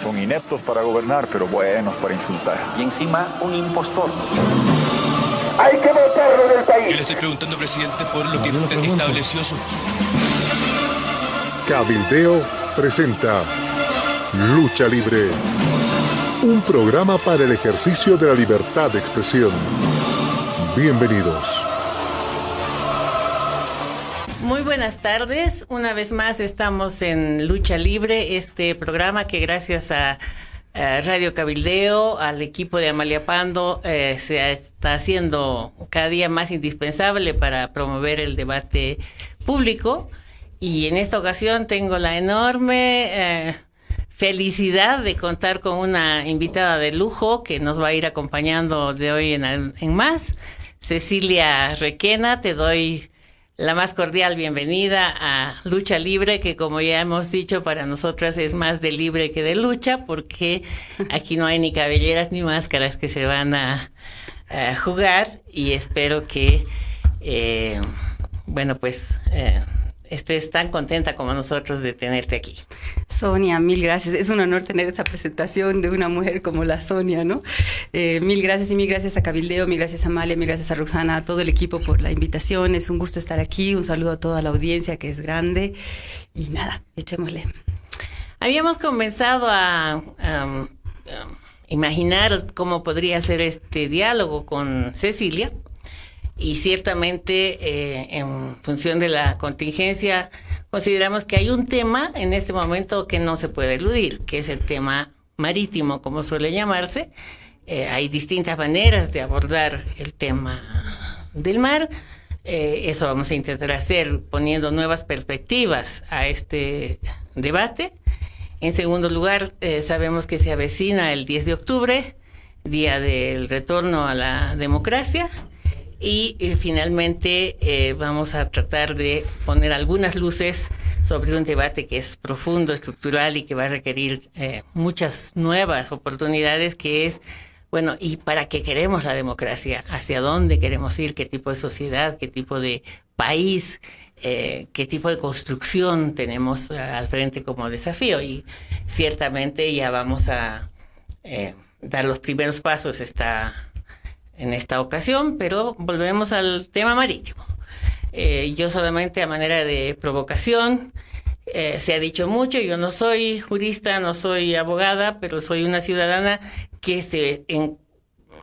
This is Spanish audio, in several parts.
Son ineptos para gobernar, pero buenos para insultar. Y encima, un impostor. Hay que votarlo del país. Yo le estoy preguntando, presidente, por lo que usted estableció su... Cabildeo presenta Lucha Libre, un programa para el ejercicio de la libertad de expresión. Bienvenidos. Muy buenas tardes, una vez más estamos en Lucha Libre, este programa que gracias a Radio Cabildeo, al equipo de Amalia Pando, se está haciendo cada día más indispensable para promover el debate público. Y en esta ocasión tengo la enorme felicidad de contar con una invitada de lujo que nos va a ir acompañando de hoy en más. Cecilia Requena, te doy la más cordial bienvenida a Lucha Libre, que como ya hemos dicho, para nosotras es más de libre que de lucha, porque aquí no hay ni cabelleras ni máscaras que se van a jugar, y espero que, estés tan contenta como nosotros de tenerte aquí. Sonia, mil gracias. Es un honor tener esa presentación de una mujer como la Sonia, ¿no? Mil gracias, y mil gracias a Cabildeo, mil gracias a Amalia, mil gracias a Roxana, a todo el equipo por la invitación. Es un gusto estar aquí. Un saludo a toda la audiencia, que es grande. Y nada, echémosle. Habíamos comenzado a imaginar cómo podría ser este diálogo con Cecilia. Y ciertamente, en función de la contingencia, consideramos que hay un tema en este momento que no se puede eludir, que es el tema marítimo, como suele llamarse. Hay distintas maneras de abordar el tema del mar. Eso vamos a intentar hacer poniendo nuevas perspectivas a este debate. En segundo lugar, sabemos que se avecina el 10 de octubre, Día del Retorno a la Democracia. Y finalmente vamos a tratar de poner algunas luces sobre un debate que es profundo, estructural y que va a requerir muchas nuevas oportunidades, que es, bueno, ¿y para qué queremos la democracia? ¿Hacia dónde queremos ir? ¿Qué tipo de sociedad? ¿Qué tipo de país? ¿Qué tipo de construcción tenemos al frente como desafío? Y ciertamente ya vamos a dar los primeros pasos en esta ocasión, pero volvemos al tema marítimo. Yo solamente a manera de provocación, se ha dicho mucho, yo no soy jurista, no soy abogada, pero soy una ciudadana que se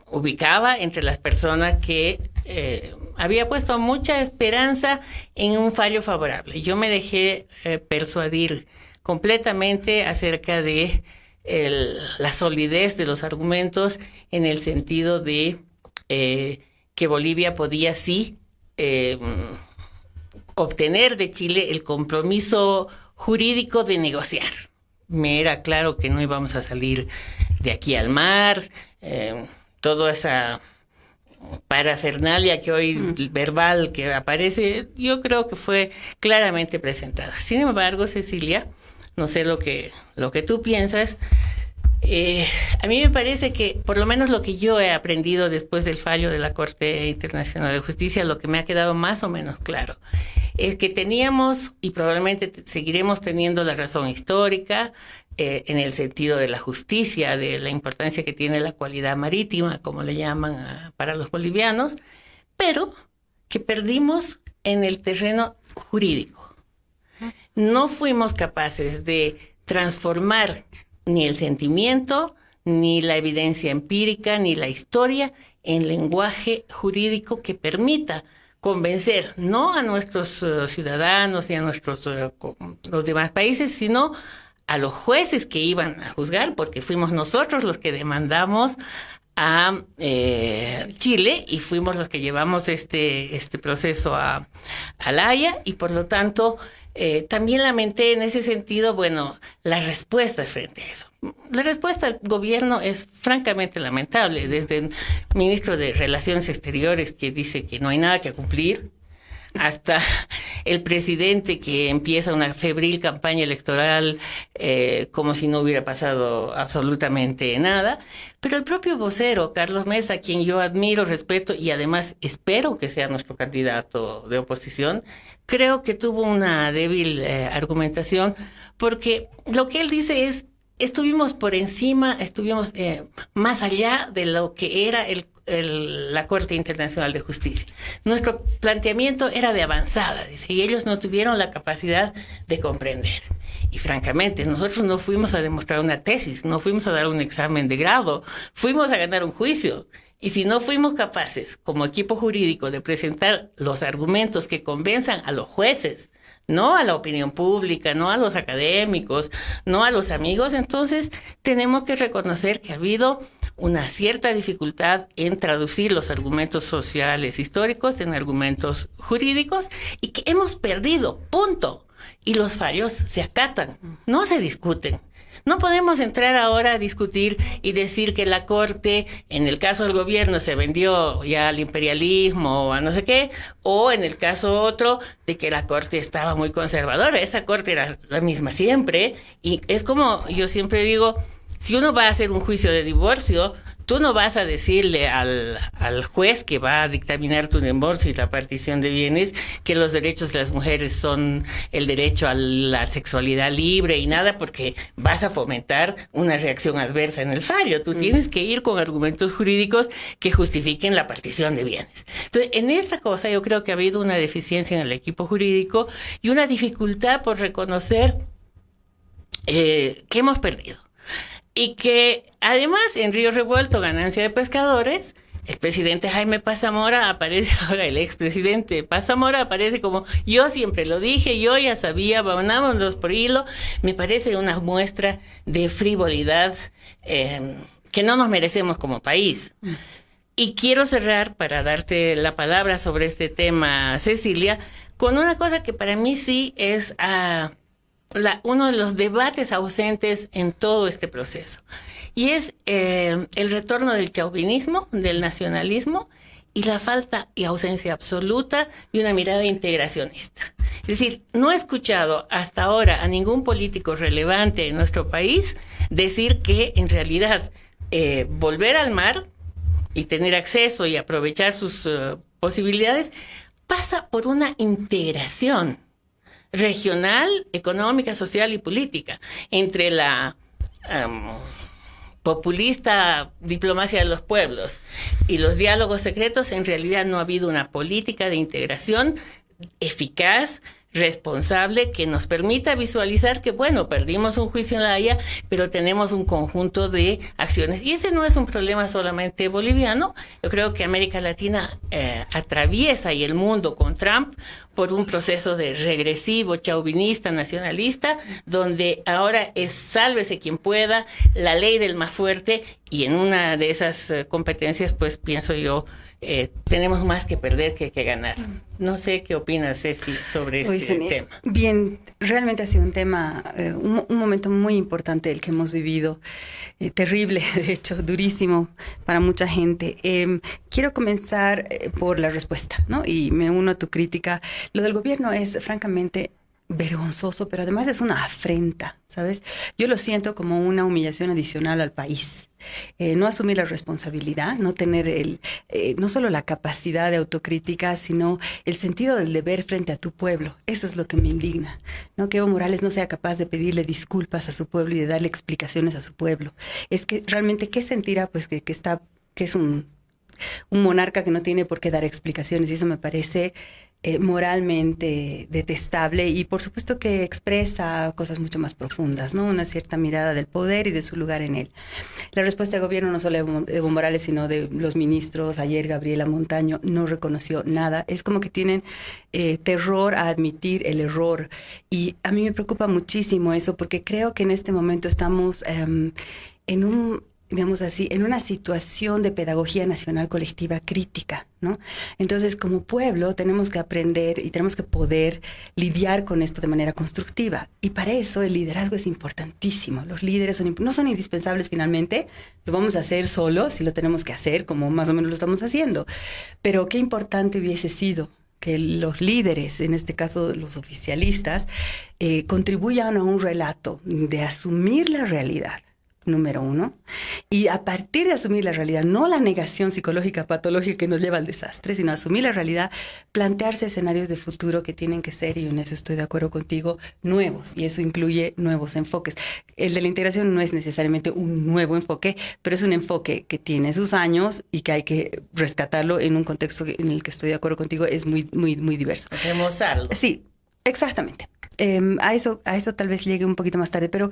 ubicaba entre las personas que había puesto mucha esperanza en un fallo favorable. Yo me dejé persuadir completamente acerca de la solidez de los argumentos, en el sentido de que Bolivia podía sí obtener de Chile el compromiso jurídico de negociar. Me era claro que no íbamos a salir de aquí al mar, toda esa parafernalia que hoy verbal que aparece, yo creo que fue claramente presentada. Sin embargo, Cecilia, no sé lo que tú piensas. A mí me parece que, por lo menos lo que yo he aprendido después del fallo de la Corte Internacional de Justicia, lo que me ha quedado más o menos claro, es que teníamos y probablemente seguiremos teniendo la razón histórica, en el sentido de la justicia, de la importancia que tiene la cualidad marítima, como le llaman para los bolivianos, pero que perdimos en el terreno jurídico. No fuimos capaces de transformar ni el sentimiento, ni la evidencia empírica, ni la historia en lenguaje jurídico que permita convencer no a nuestros ciudadanos ni a los demás países, sino a los jueces que iban a juzgar, porque fuimos nosotros los que demandamos a Chile y fuimos los que llevamos este proceso a La Haya, y por lo tanto también lamenté en ese sentido, bueno, la respuesta frente a eso. La respuesta del gobierno es francamente lamentable, desde el ministro de Relaciones Exteriores, que dice que no hay nada que cumplir, hasta el presidente que empieza una febril campaña electoral como si no hubiera pasado absolutamente nada. Pero el propio vocero, Carlos Mesa, quien yo admiro, respeto y además espero que sea nuestro candidato de oposición, creo que tuvo una débil argumentación, porque lo que él dice es estuvimos por encima, estuvimos más allá de lo que era la Corte Internacional de Justicia. Nuestro planteamiento era de avanzada, dice, y ellos no tuvieron la capacidad de comprender. Y francamente, nosotros no fuimos a demostrar una tesis, no fuimos a dar un examen de grado, fuimos a ganar un juicio. Y si no fuimos capaces, como equipo jurídico, de presentar los argumentos que convenzan a los jueces, no a la opinión pública, no a los académicos, no a los amigos, entonces tenemos que reconocer que ha habido una cierta dificultad en traducir los argumentos sociales históricos en argumentos jurídicos y que hemos perdido, punto. Y los fallos se acatan, no se discuten. No podemos entrar ahora a discutir y decir que la Corte, en el caso del gobierno, se vendió ya al imperialismo o a no sé qué, o en el caso otro, de que la Corte estaba muy conservadora. Esa Corte era la misma siempre, y es como yo siempre digo, si uno va a hacer un juicio de divorcio, tú no vas a decirle al juez que va a dictaminar tu divorcio y la partición de bienes que los derechos de las mujeres son el derecho a la sexualidad libre y nada, porque vas a fomentar una reacción adversa en el fallo. Tú tienes que ir con argumentos jurídicos que justifiquen la partición de bienes. Entonces, en esta cosa yo creo que ha habido una deficiencia en el equipo jurídico y una dificultad por reconocer que hemos perdido. Y que además en Río Revuelto, ganancia de pescadores, el presidente Jaime Paz Zamora aparece ahora, el expresidente Paz Zamora aparece como, yo siempre lo dije, yo ya sabía, vámonos por hilo. Me parece una muestra de frivolidad que no nos merecemos como país. Y quiero cerrar, para darte la palabra sobre este tema, Cecilia, con una cosa que para mí sí es uno de los debates ausentes en todo este proceso. Y es el retorno del chauvinismo, del nacionalismo, y la falta y ausencia absoluta de una mirada integracionista. Es decir, no he escuchado hasta ahora a ningún político relevante en nuestro país decir que en realidad volver al mar y tener acceso y aprovechar sus posibilidades pasa por una integración regional, económica, social y política entre la populista diplomacia de los pueblos y los diálogos secretos. En realidad no ha habido una política de integración eficaz, responsable, que nos permita visualizar que, bueno, perdimos un juicio en La Haya, pero tenemos un conjunto de acciones. Y ese no es un problema solamente boliviano. Yo creo que América Latina atraviesa, y el mundo con Trump, por un proceso de regresivo, chauvinista, nacionalista, donde ahora es sálvese quien pueda, la ley del más fuerte, y en una de esas competencias, pues pienso yo, tenemos más que perder que ganar. No sé qué opinas, Ceci, sobre este tema. Bien, realmente ha sido un tema, un momento muy importante el que hemos vivido, terrible, de hecho, durísimo para mucha gente. Quiero comenzar por la respuesta, ¿no? Y me uno a tu crítica. Lo del gobierno es francamente vergonzoso, pero además es una afrenta, ¿sabes? Yo lo siento como una humillación adicional al país. No asumir la responsabilidad, no tener no solo la capacidad de autocrítica, sino el sentido del deber frente a tu pueblo. Eso es lo que me indigna, ¿no? Que Evo Morales no sea capaz de pedirle disculpas a su pueblo y de darle explicaciones a su pueblo. Es que realmente, ¿qué sentirá? Pues que es un monarca que no tiene por qué dar explicaciones, y eso me parece moralmente detestable, y por supuesto que expresa cosas mucho más profundas, ¿no? Una cierta mirada del poder y de su lugar en él. La respuesta del gobierno, no solo de Evo Morales, sino de los ministros, ayer Gabriela Montaño no reconoció nada. Es como que tienen terror a admitir el error, y a mí me preocupa muchísimo eso, porque creo que en este momento estamos digamos así, en una situación de pedagogía nacional colectiva crítica, ¿no? Entonces, como pueblo, tenemos que aprender y tenemos que poder lidiar con esto de manera constructiva. Y para eso el liderazgo es importantísimo. Los líderes no son indispensables finalmente, lo vamos a hacer solos si lo tenemos que hacer, como más o menos lo estamos haciendo. Pero qué importante hubiese sido que los líderes, en este caso los oficialistas, contribuyan a un relato de asumir la realidad, número uno, Y a partir de asumir la realidad, no la negación psicológica, patológica que nos lleva al desastre, sino asumir la realidad, plantearse escenarios de futuro que tienen que ser, y en eso estoy de acuerdo contigo, nuevos. Y eso incluye nuevos enfoques. El de la integración no es necesariamente un nuevo enfoque, pero es un enfoque que tiene sus años y que hay que rescatarlo en un contexto en el que estoy de acuerdo contigo, es muy, muy, muy diverso. Remozarlo. Sí, exactamente. A eso tal vez llegue un poquito más tarde, pero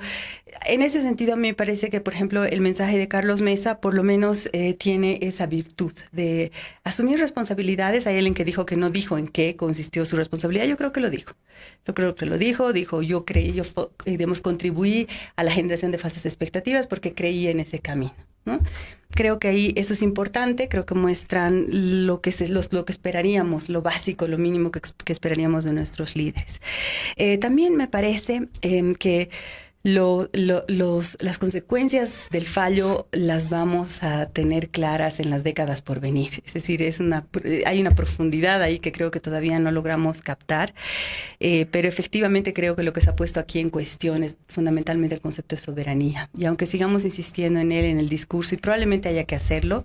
en ese sentido me parece que, por ejemplo, el mensaje de Carlos Mesa por lo menos tiene esa virtud de asumir responsabilidades. Hay alguien que dijo que no dijo en qué consistió su responsabilidad. Yo creo que lo dijo. Yo creo que lo dijo, yo digamos, contribuí a la generación de falsas expectativas porque creí en ese camino, ¿no? Creo que ahí eso es importante, creo que muestran lo que esperaríamos, lo básico, lo mínimo que esperaríamos de nuestros líderes. También me parece que las consecuencias del fallo las vamos a tener claras en las décadas por venir. Es decir, hay una profundidad ahí que creo que todavía no logramos captar, pero efectivamente creo que lo que se ha puesto aquí en cuestión es fundamentalmente el concepto de soberanía. Y aunque sigamos insistiendo en él en el discurso, y probablemente haya que hacerlo,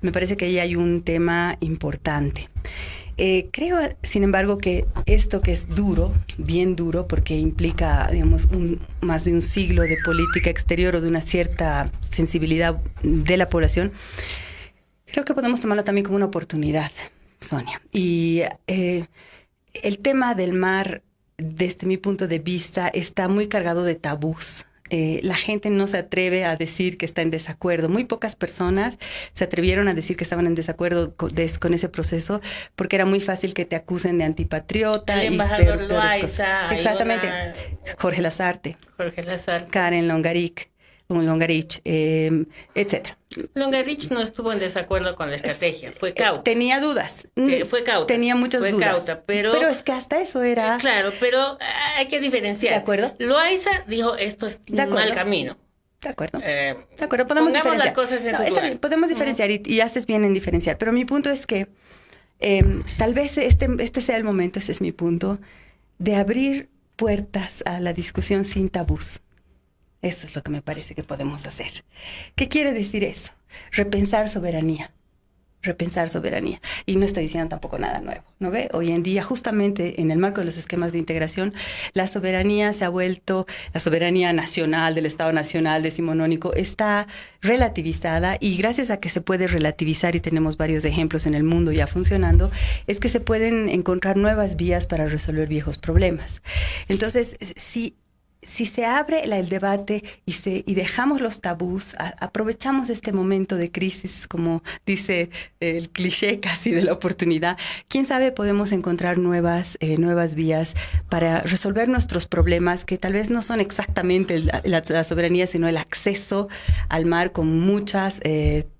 me parece que ahí hay un tema importante. Creo, sin embargo, que esto que es duro, bien duro, porque implica, digamos, más de un siglo de política exterior o de una cierta sensibilidad de la población, creo que podemos tomarlo también como una oportunidad, Sonia. Y el tema del mar, desde mi punto de vista, está muy cargado de tabús. La gente no se atreve a decir que está en desacuerdo. Muy pocas personas se atrevieron a decir que estaban en desacuerdo con ese proceso, porque era muy fácil que te acusen de antipatriota. El embajador Loaiza. Exactamente. Jorge Lazarte. Karen Longarich, etcétera. Longarich no estuvo en desacuerdo con la estrategia, fue cauta. Tenía dudas. Fue cauta. Tenía muchas dudas. Cauta, pero es que hasta eso era... Claro, pero hay que diferenciar. ¿De acuerdo? Loaiza dijo, esto es un mal camino. De acuerdo. Podemos diferenciar. Las cosas en su lugar. Podemos diferenciar y haces bien en diferenciar. Pero mi punto es que tal vez este sea el momento, ese es mi punto, de abrir puertas a la discusión sin tabús. Eso es lo que me parece que podemos hacer. ¿Qué quiere decir eso? Repensar soberanía. Y no estoy diciendo tampoco nada nuevo, ¿no ve? Hoy en día, justamente en el marco de los esquemas de integración, la soberanía se ha vuelto, la soberanía nacional, del Estado Nacional decimonónico, está relativizada, y gracias a que se puede relativizar, y tenemos varios ejemplos en el mundo ya funcionando, es que se pueden encontrar nuevas vías para resolver viejos problemas. Entonces, si se abre el debate y dejamos los tabús, aprovechamos este momento de crisis, como dice el cliché casi de la oportunidad, quién sabe, podemos encontrar nuevas vías para resolver nuestros problemas, que tal vez no son exactamente la soberanía, sino el acceso al mar con muchas,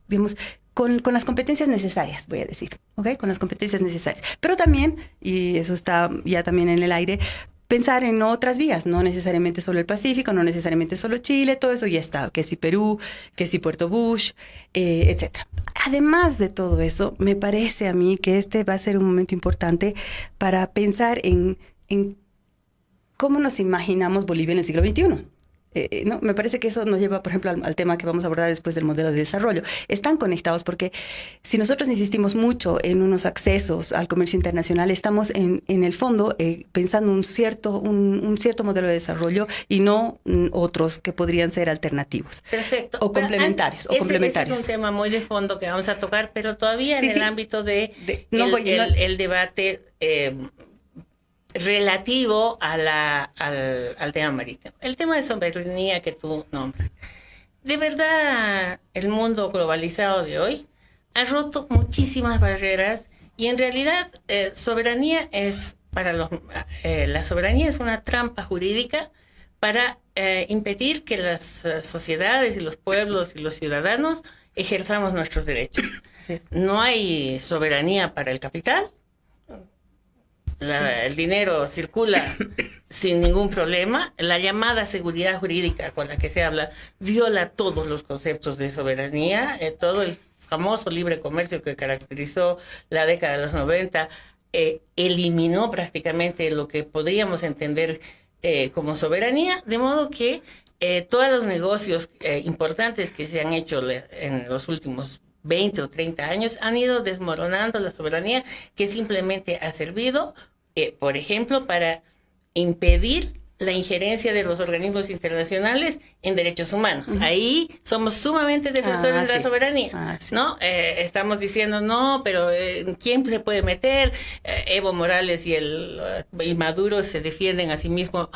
digamos, con las competencias necesarias, voy a decir, ¿ok? Con las competencias necesarias. Pero también, y eso está ya también en el aire, pensar en otras vías, no necesariamente solo el Pacífico, no necesariamente solo Chile, todo eso ya está, que si Perú, que si Puerto Bush, etcétera. Además de todo eso, me parece a mí que este va a ser un momento importante para pensar en cómo nos imaginamos Bolivia en el siglo XXI. No, me parece que eso nos lleva, por ejemplo, al tema que vamos a abordar después del modelo de desarrollo. Están conectados porque si nosotros insistimos mucho en unos accesos al comercio internacional, estamos en el fondo pensando un cierto modelo de desarrollo y no otros que podrían ser alternativos. Perfecto. O complementarios. Ese es un tema muy de fondo que vamos a tocar, pero todavía en el ámbito el debate relativo al tema marítimo. El tema de soberanía que tú nombras. De verdad, el mundo globalizado de hoy ha roto muchísimas barreras, y en realidad soberanía es la soberanía es una trampa jurídica para impedir que las sociedades y los pueblos y los ciudadanos ejerzamos nuestros derechos. Sí. No hay soberanía para el capital. El dinero circula sin ningún problema. La llamada seguridad jurídica con la que se habla viola todos los conceptos de soberanía. Todo el famoso libre comercio que caracterizó la década de los 90 eliminó prácticamente lo que podríamos entender como soberanía, de modo que todos los negocios importantes que se han hecho en los últimos 20 o 30 años han ido desmoronando la soberanía, que simplemente ha servido, por ejemplo, para impedir la injerencia de los organismos internacionales en derechos humanos. Ahí somos sumamente defensores de la soberanía, ¿no? Estamos diciendo, no, pero ¿quién se puede meter? Evo Morales y Maduro se defienden a sí mismos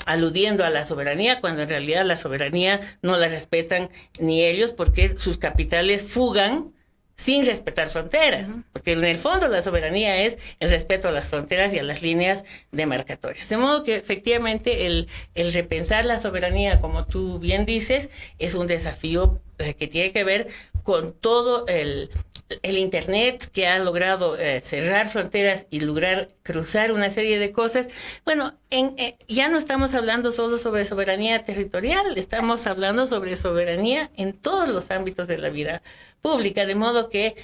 aludiendo a la soberanía, cuando en realidad la soberanía no la respetan ni ellos, porque sus capitales fugan sin respetar fronteras, porque en el fondo la soberanía es el respeto a las fronteras y a las líneas demarcatorias. De modo que efectivamente el repensar la soberanía, como tú bien dices, es un desafío que tiene que ver con todo el Internet, que ha logrado cerrar fronteras y lograr cruzar una serie de cosas. Bueno, ya no estamos hablando solo sobre soberanía territorial, estamos hablando sobre soberanía en todos los ámbitos de la vida pública, de modo que,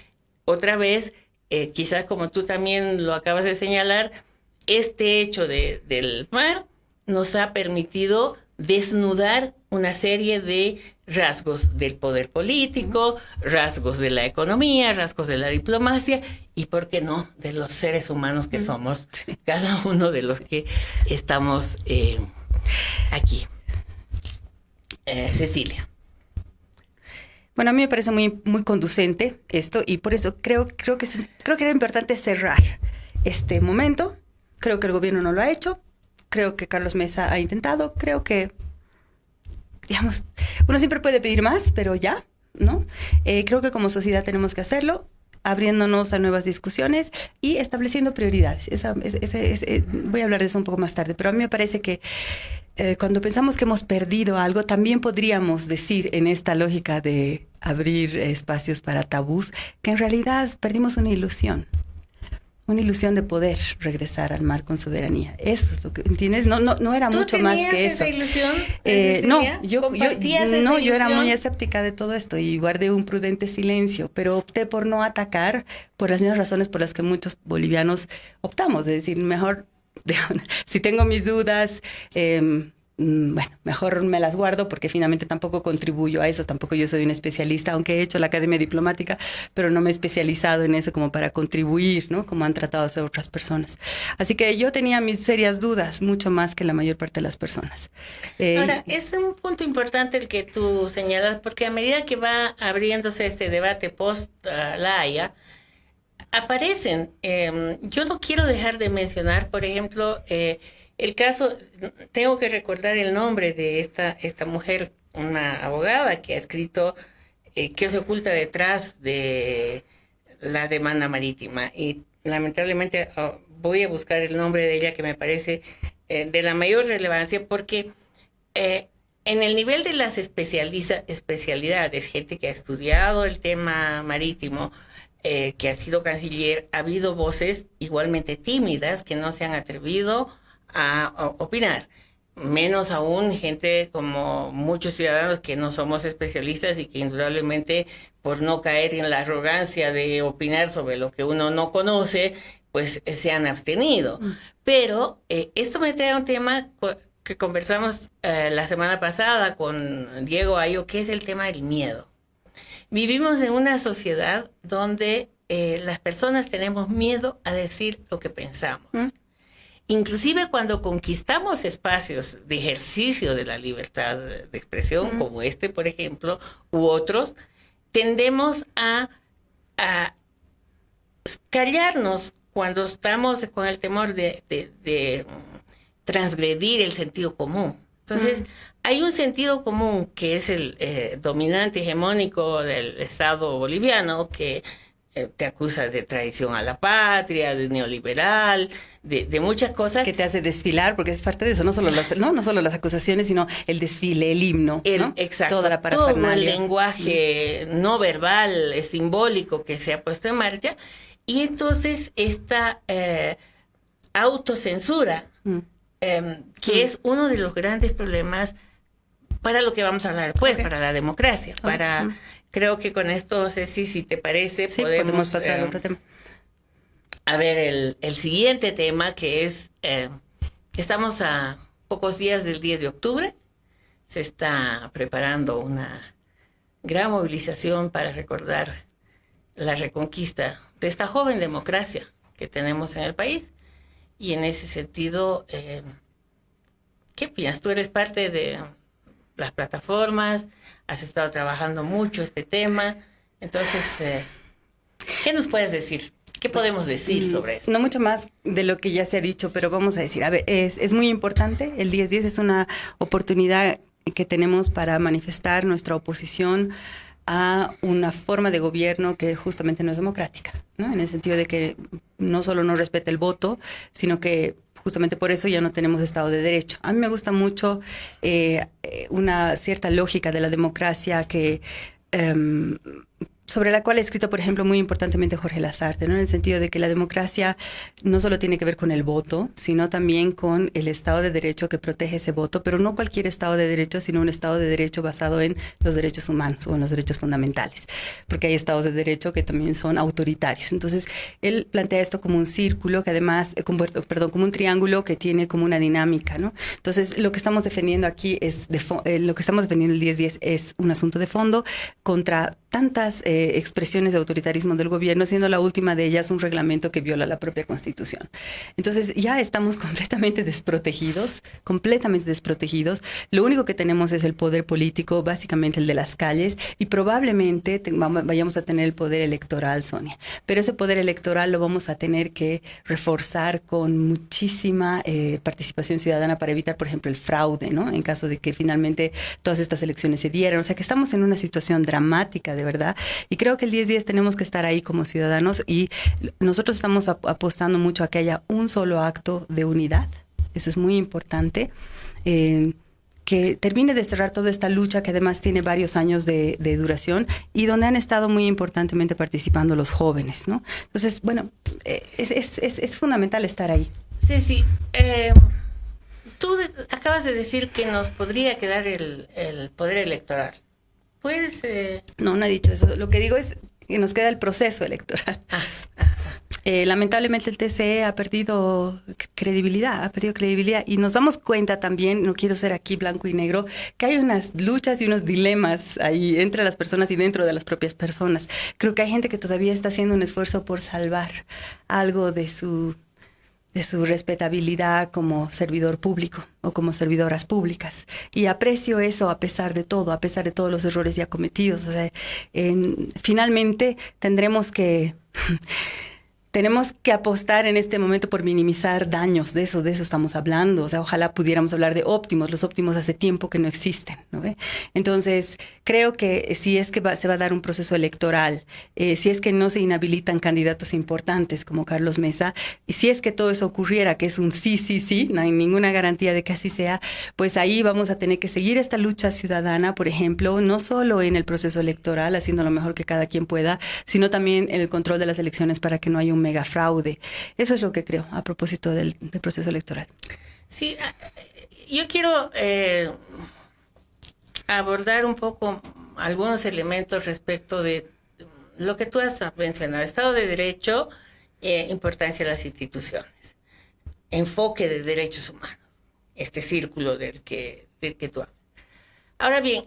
otra vez, quizás como tú también lo acabas de señalar, este hecho del mar nos ha permitido desnudar una serie de rasgos del poder político, rasgos de la economía, rasgos de la diplomacia y, ¿por qué no?, de los seres humanos que somos, cada uno de los que estamos aquí. Cecilia. Bueno, a mí me parece muy, muy conducente esto y por eso creo que era importante cerrar este momento. Creo que el gobierno no lo ha hecho. Creo que Carlos Mesa ha intentado. Creo que, digamos, uno siempre puede pedir más, pero ya, ¿no? Creo que como sociedad tenemos que hacerlo, abriéndonos a nuevas discusiones y estableciendo prioridades. Voy a hablar de eso un poco más tarde, pero a mí me parece que cuando pensamos que hemos perdido algo, también podríamos decir en esta lógica de abrir espacios para tabús, que en realidad perdimos una ilusión de poder regresar al mar con soberanía. Eso es lo que, ¿entiendes? No era mucho más que eso. ¿Tú tenías esa ilusión? Yo era muy escéptica de todo esto y guardé un prudente silencio, pero opté por no atacar por las mismas razones por las que muchos bolivianos optamos, de decir, mejor, si tengo mis dudas, bueno, mejor me las guardo porque finalmente tampoco contribuyo a eso, tampoco yo soy un especialista, aunque he hecho la academia diplomática, pero no me he especializado en eso como para contribuir, ¿no? Como han tratado de hacer otras personas. Así que yo tenía mis serias dudas, mucho más que la mayor parte de las personas. Ahora, es un punto importante el que tú señalas, porque a medida que va abriéndose este debate post la Haya, aparecen, yo no quiero dejar de mencionar, por ejemplo, el caso, tengo que recordar el nombre de esta mujer, una abogada que ha escrito qué se oculta detrás de la demanda marítima. Y lamentablemente voy a buscar el nombre de ella, que me parece de la mayor relevancia, porque en el nivel de las especialidades, gente que ha estudiado el tema marítimo, que ha sido canciller, ha habido voces igualmente tímidas que no se han atrevido a opinar, menos aún gente como muchos ciudadanos que no somos especialistas y que indudablemente, por no caer en la arrogancia de opinar sobre lo que uno no conoce, pues se han abstenido. Pero esto me trae a un tema que conversamos la semana pasada con Diego Ayo, que es el tema del miedo. Vivimos en una sociedad donde las personas tenemos miedo a decir lo que pensamos. Inclusive cuando conquistamos espacios de ejercicio de la libertad de expresión, como este, por ejemplo, u otros, tendemos a callarnos cuando estamos con el temor de transgredir el sentido común. Entonces, hay un sentido común que es el dominante hegemónico del Estado boliviano, que te acusa de traición a la patria, de neoliberal, de muchas cosas. Que te hace desfilar, porque es parte de eso, no solo las acusaciones, sino el desfile, el himno, ¿no? Exacto, toda la parafernalia. Todo el lenguaje no verbal, simbólico que se ha puesto en marcha, y entonces esta autocensura, que es uno de los grandes problemas para lo que vamos a hablar después, para la democracia, Creo que con esto, Ceci, si te parece, sí, podemos pasar a otro tema. A ver, el siguiente tema, que es, estamos a pocos días del 10 de octubre, se está preparando una gran movilización para recordar la reconquista de esta joven democracia que tenemos en el país. Y en ese sentido, ¿qué opinas? Tú eres parte de las plataformas, has estado trabajando mucho este tema. Entonces, ¿qué nos puedes decir? ¿Qué podemos decir sobre esto? No mucho más de lo que ya se ha dicho, pero vamos a decir, a ver, es muy importante. El 10-10 es una oportunidad que tenemos para manifestar nuestra oposición a una forma de gobierno que justamente no es democrática, ¿no? En el sentido de que no solo no respeta el voto, sino que justamente por eso ya no tenemos Estado de Derecho. A mí me gusta mucho una cierta lógica de la democracia que sobre la cual ha escrito, por ejemplo, muy importantemente Jorge Lasarte, ¿no? En el sentido de que la democracia no solo tiene que ver con el voto, sino también con el Estado de Derecho que protege ese voto, pero no cualquier Estado de Derecho, sino un Estado de Derecho basado en los derechos humanos o en los derechos fundamentales, porque hay Estados de Derecho que también son autoritarios. Entonces, él plantea esto como un círculo que además, como un triángulo que tiene como una dinámica, ¿no? Entonces, lo que estamos defendiendo aquí es, lo que estamos defendiendo el 10-10 es un asunto de fondo contra tantas expresiones de autoritarismo del gobierno, siendo la última de ellas un reglamento que viola la propia Constitución. Entonces ya estamos completamente desprotegidos. Lo único que tenemos es el poder político, básicamente el de las calles, y probablemente vayamos a tener el poder electoral, Sonia. Pero ese poder electoral lo vamos a tener que reforzar con muchísima participación ciudadana para evitar, por ejemplo, el fraude, ¿no? En caso de que finalmente todas estas elecciones se dieran. O sea que estamos en una situación dramática, de verdad, y creo que el 10-10 tenemos que estar ahí como ciudadanos y nosotros estamos apostando mucho a que haya un solo acto de unidad. Eso es muy importante. Que termine de cerrar toda esta lucha que además tiene varios años de duración y donde han estado muy importantemente participando los jóvenes, ¿no? Entonces, bueno, es fundamental estar ahí. Sí. Tú acabas de decir que nos podría quedar el poder electoral. Pues... No he dicho eso. Lo que digo es que nos queda el proceso electoral. Lamentablemente el TCE ha perdido credibilidad y nos damos cuenta también, no quiero ser aquí blanco y negro, que hay unas luchas y unos dilemas ahí entre las personas y dentro de las propias personas. Creo que hay gente que todavía está haciendo un esfuerzo por salvar algo de su respetabilidad como servidor público o como servidoras públicas. Y aprecio eso a pesar de todo, a pesar de todos los errores ya cometidos. O sea, finalmente tenemos que apostar en este momento por minimizar daños, de eso estamos hablando. O sea, ojalá pudiéramos hablar de óptimos. Los óptimos hace tiempo que no existen, ¿no ve? Entonces, creo que si es que se va a dar un proceso electoral, si es que no se inhabilitan candidatos importantes como Carlos Mesa, y si es que todo eso ocurriera, que es un sí, no hay ninguna garantía de que así sea, pues ahí vamos a tener que seguir esta lucha ciudadana, por ejemplo, no solo en el proceso electoral, haciendo lo mejor que cada quien pueda, sino también en el control de las elecciones para que no haya un mega fraude. Eso es lo que creo a propósito del proceso electoral. Sí, yo quiero abordar un poco algunos elementos respecto de lo que tú has mencionado: Estado de Derecho, importancia de las instituciones, enfoque de derechos humanos, este círculo del que tú hablas. Ahora bien,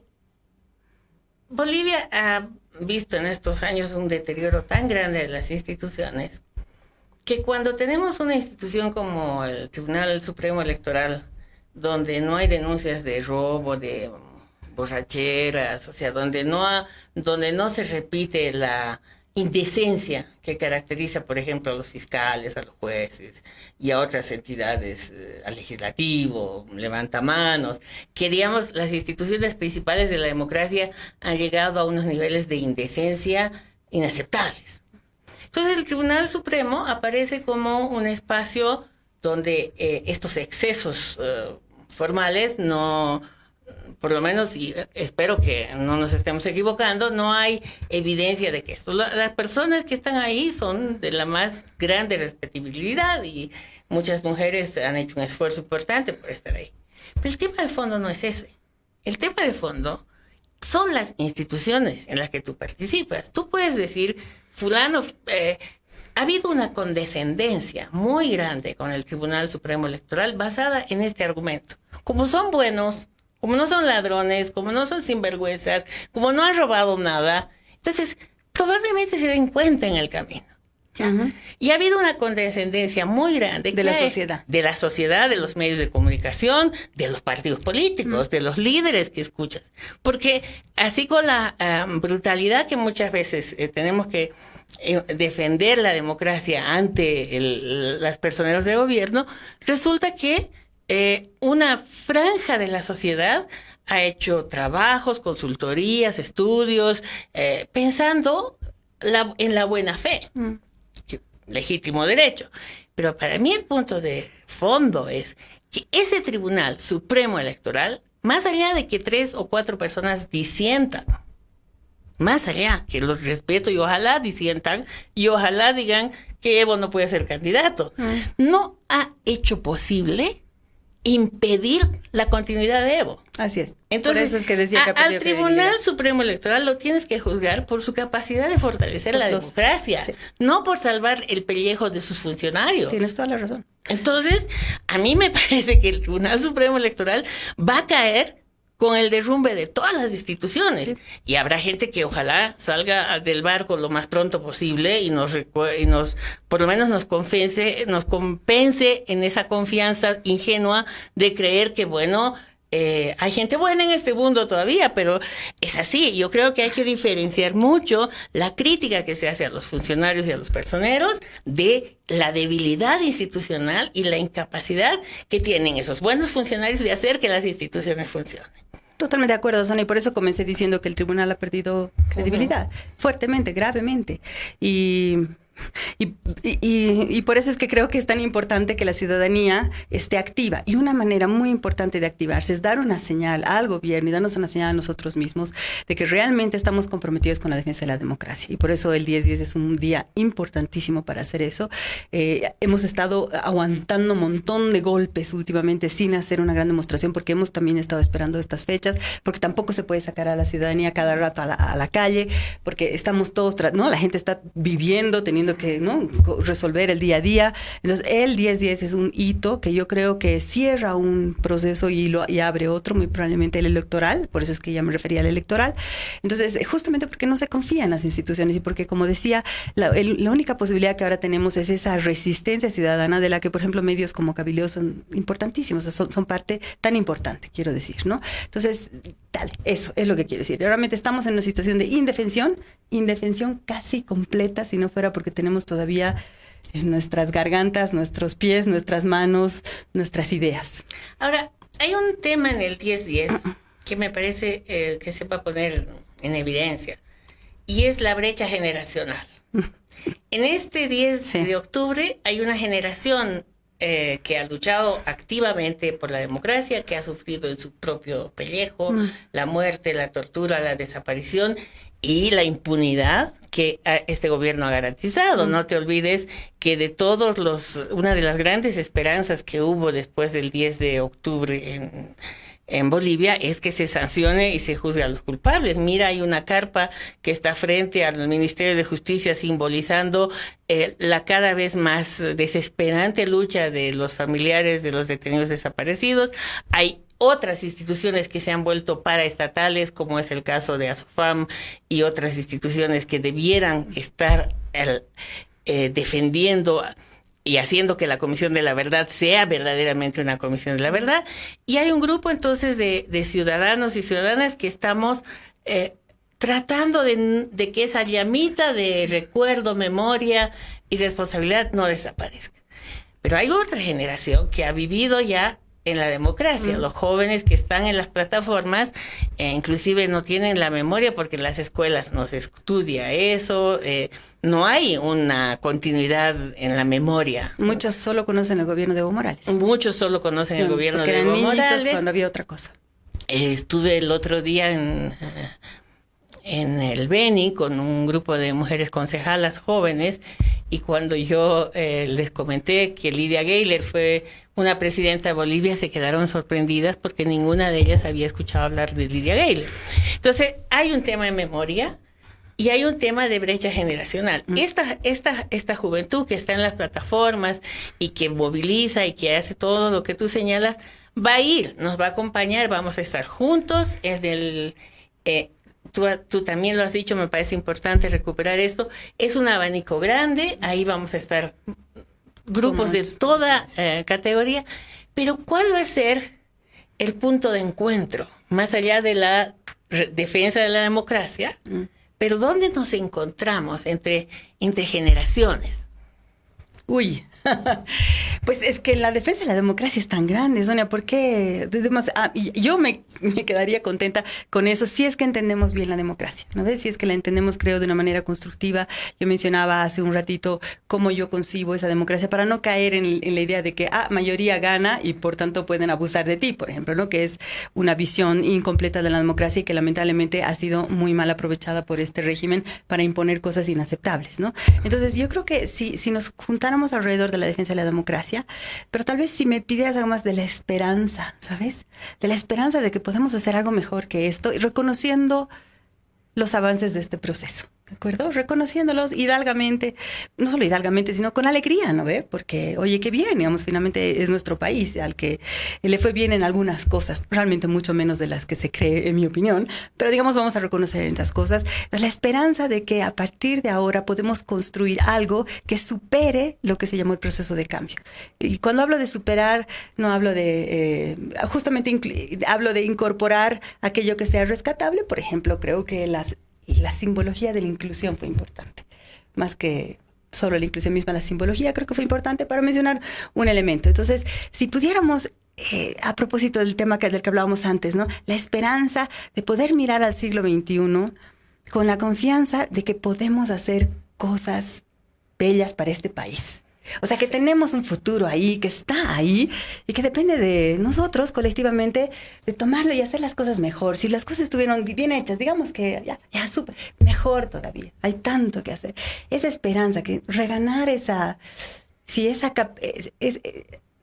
Bolivia ha visto en estos años un deterioro tan grande de las instituciones que cuando tenemos una institución como el Tribunal Supremo Electoral, donde no hay denuncias de robo, de borracheras, o sea, donde no se repite la indecencia que caracteriza, por ejemplo, a los fiscales, a los jueces y a otras entidades, al legislativo, levantamanos, que digamos las instituciones principales de la democracia han llegado a unos niveles de indecencia inaceptables. Entonces el Tribunal Supremo aparece como un espacio donde estos excesos formales no, por lo menos, y espero que no nos estemos equivocando, no hay evidencia de que esto. Las personas que están ahí son de la más grande respetabilidad y muchas mujeres han hecho un esfuerzo importante por estar ahí. Pero el tema de fondo no es ese. El tema de fondo son las instituciones en las que tú participas. Tú puedes decir, fulano, ha habido una condescendencia muy grande con el Tribunal Supremo Electoral basada en este argumento. Como son buenos, como no son ladrones, como no son sinvergüenzas, como no han robado nada, entonces probablemente se den cuenta en el camino. Y ha habido una condescendencia muy grande de la sociedad. De la sociedad, de los medios de comunicación, de los partidos políticos, de los líderes que escuchas. Porque así con la brutalidad que muchas veces tenemos que defender la democracia ante las personeros de gobierno, resulta que una franja de la sociedad ha hecho trabajos, consultorías, estudios, pensando en la buena fe. Legítimo derecho. Pero para mí el punto de fondo es que ese Tribunal Supremo Electoral, más allá de que 3 o 4 personas disientan, más allá, que los respeto y ojalá disientan y ojalá digan que Evo no puede ser candidato, no ha hecho posible impedir la continuidad de Evo. Así es. Entonces, por eso es que decía que al Tribunal Supremo Electoral lo tienes que juzgar por su capacidad de fortalecer la democracia, no por salvar el pellejo de sus funcionarios. Tienes toda la razón. Entonces, a mí me parece que el Tribunal Supremo Electoral va a caer con el derrumbe de todas las instituciones. Y habrá gente que ojalá salga del barco lo más pronto posible y nos por lo menos nos compense en esa confianza ingenua de creer que, bueno, hay gente buena en este mundo todavía, pero es así. Yo creo que hay que diferenciar mucho la crítica que se hace a los funcionarios y a los personeros de la debilidad institucional y la incapacidad que tienen esos buenos funcionarios de hacer que las instituciones funcionen. Totalmente de acuerdo, Sonia, y por eso comencé diciendo que el tribunal ha perdido credibilidad, fuertemente, gravemente. Y por eso es que creo que es tan importante que la ciudadanía esté activa. Y una manera muy importante de activarse es dar una señal al gobierno y darnos una señal a nosotros mismos de que realmente estamos comprometidos con la defensa de la democracia. Y por eso el 10-10 es un día importantísimo para hacer eso. Hemos estado aguantando un montón de golpes últimamente sin hacer una gran demostración porque hemos también estado esperando estas fechas, porque tampoco se puede sacar a la ciudadanía cada rato a la calle, porque estamos todos, la gente está viviendo, teniendo que resolver el día a día. Entonces el 10-10 es un hito que yo creo que cierra un proceso y abre otro, muy probablemente el electoral, por eso es que ya me refería al electoral. Entonces justamente porque no se confía en las instituciones y porque, como decía, la única posibilidad que ahora tenemos es esa resistencia ciudadana de la que, por ejemplo, medios como Cabildeo son importantísimos, son parte tan importante, quiero decir, ¿no? Entonces, eso es lo que quiero decir. Realmente estamos en una situación de indefensión casi completa, si no fuera porque tenemos todavía en nuestras gargantas, nuestros pies, nuestras manos, nuestras ideas. Ahora, hay un tema en el 10-10 que me parece que se va a poner en evidencia, y es la brecha generacional. En este 10 de octubre hay una generación que ha luchado activamente por la democracia, que ha sufrido en su propio pellejo la muerte, la tortura, la desaparición y la impunidad que este gobierno ha garantizado. No te olvides que de una de las grandes esperanzas que hubo después del 10 de octubre en Bolivia es que se sancione y se juzgue a los culpables. Mira, hay una carpa que está frente al Ministerio de Justicia simbolizando la cada vez más desesperante lucha de los familiares de los detenidos desaparecidos. Hay otras instituciones que se han vuelto paraestatales, como es el caso de ASOFAM y otras instituciones que debieran estar defendiendo y haciendo que la Comisión de la Verdad sea verdaderamente una Comisión de la Verdad. Y hay un grupo entonces de ciudadanos y ciudadanas que estamos tratando de que esa llamita de recuerdo, memoria y responsabilidad no desaparezca. Pero hay otra generación que ha vivido ya en la democracia. Los jóvenes que están en las plataformas inclusive no tienen la memoria porque en las escuelas no se estudia eso, no hay una continuidad en la memoria. Muchos solo conocen el gobierno de Evo Morales. Muchos solo conocen el gobierno de Evo Morales. Cuando había otra cosa. Estuve el otro día en el Beni con un grupo de mujeres concejalas jóvenes, y cuando yo les comenté que Lidia Gayler fue una presidenta de Bolivia, se quedaron sorprendidas porque ninguna de ellas había escuchado hablar de Lidia Gayler. Entonces, hay un tema de memoria y hay un tema de brecha generacional. Esta juventud que está en las plataformas y que moviliza y que hace todo lo que tú señalas, va a ir, nos va a acompañar, vamos a estar juntos en el... Tú también lo has dicho, me parece importante recuperar esto. Es un abanico grande, ahí vamos a estar grupos de toda categoría, pero ¿cuál va a ser el punto de encuentro? Más allá de la defensa de la democracia, pero ¿dónde nos encontramos entre generaciones? Uy, pues es que la defensa de la democracia es tan grande, Sonia, porque yo me quedaría contenta con eso, si es que entendemos bien la democracia, ¿no ves? Si es que la entendemos, creo, de una manera constructiva. Yo mencionaba hace un ratito cómo yo concibo esa democracia para no caer en la idea de que mayoría gana y por tanto pueden abusar de ti, por ejemplo, ¿no? Que es una visión incompleta de la democracia y que lamentablemente ha sido muy mal aprovechada por este régimen para imponer cosas inaceptables, ¿no? Entonces yo creo que si nos juntáramos alrededor de la defensa de la democracia, pero tal vez si me pidieras algo más de la esperanza, ¿sabes? De la esperanza de que podemos hacer algo mejor que esto y reconociendo los avances de este proceso, ¿de acuerdo? Reconociéndolos hidalgamente, no solo hidalgamente, sino con alegría, ¿no ve? Porque, oye, qué bien, digamos, finalmente es nuestro país al que le fue bien en algunas cosas, realmente mucho menos de las que se cree, en mi opinión, pero digamos, vamos a reconocer esas cosas. Entonces, la esperanza de que a partir de ahora podemos construir algo que supere lo que se llamó el proceso de cambio. Y cuando hablo de superar, no hablo de, hablo de incorporar aquello que sea rescatable. Por ejemplo, creo que la simbología de la inclusión fue importante, más que solo la inclusión misma, la simbología creo que fue importante para mencionar un elemento. Entonces, si pudiéramos, a propósito del tema del que hablábamos antes, ¿no? La esperanza de poder mirar al siglo XXI con la confianza de que podemos hacer cosas bellas para este país. O sea, que tenemos un futuro ahí, que está ahí y que depende de nosotros colectivamente de tomarlo y hacer las cosas mejor. Si las cosas estuvieron bien hechas, digamos que ya súper, mejor todavía. Hay tanto que hacer. Esa esperanza, que reganar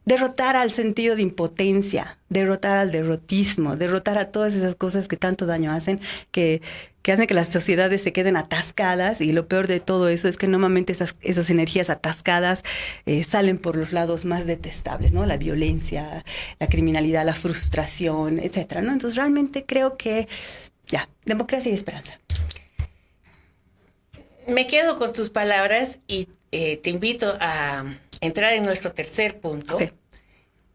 derrotar al sentido de impotencia, derrotar al derrotismo, derrotar a todas esas cosas que tanto daño hacen, que hacen que las sociedades se queden atascadas, y lo peor de todo eso es que normalmente esas energías atascadas salen por los lados más detestables, ¿no? La violencia, la criminalidad, la frustración, etcétera, ¿no? Entonces realmente creo que democracia y esperanza. Me quedo con tus palabras y te invito a entrar en nuestro tercer punto, okay.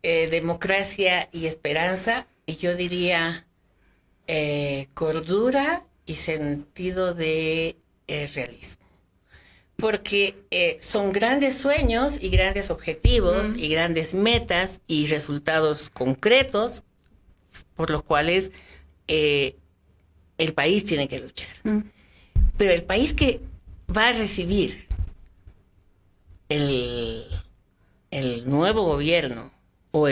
Democracia y esperanza, y yo diría cordura y sentido de realismo. Porque son grandes sueños y grandes objetivos y grandes metas y resultados concretos por los cuales el país tiene que luchar. Pero el país que va a recibir el nuevo gobierno o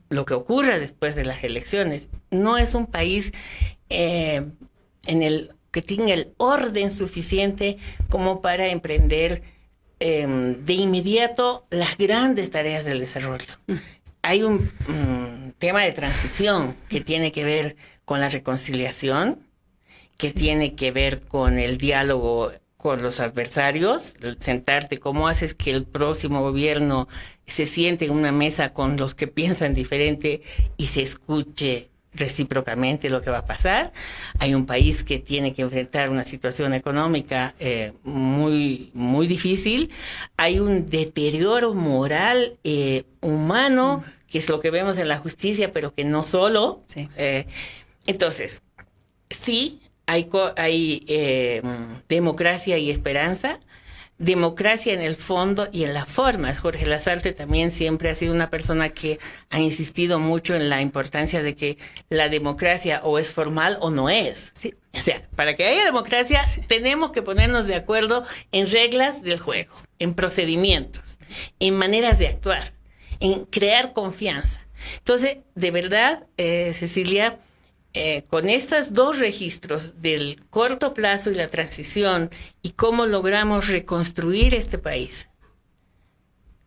lo que ocurra después de las elecciones no es un país que tenga el orden suficiente como para emprender de inmediato las grandes tareas del desarrollo. Hay un tema de transición que tiene que ver con la reconciliación, que tiene que ver con el diálogo con los adversarios, sentarte, cómo haces que el próximo gobierno se siente en una mesa con los que piensan diferente y se escuche recíprocamente lo que va a pasar. Hay un país que tiene que enfrentar una situación económica muy, muy difícil. Hay un deterioro moral, humano, que es lo que vemos en la justicia, pero que no solo. Sí. Entonces, sí, hay democracia y esperanza. Democracia en el fondo y en las formas. Jorge Lasarte también siempre ha sido una persona que ha insistido mucho en la importancia de que la democracia o es formal o no es. Sí. O sea, para que haya democracia tenemos que ponernos de acuerdo en reglas del juego, en procedimientos, en maneras de actuar, en crear confianza. Entonces, de verdad, Cecilia, con estos dos registros del corto plazo y la transición y cómo logramos reconstruir este país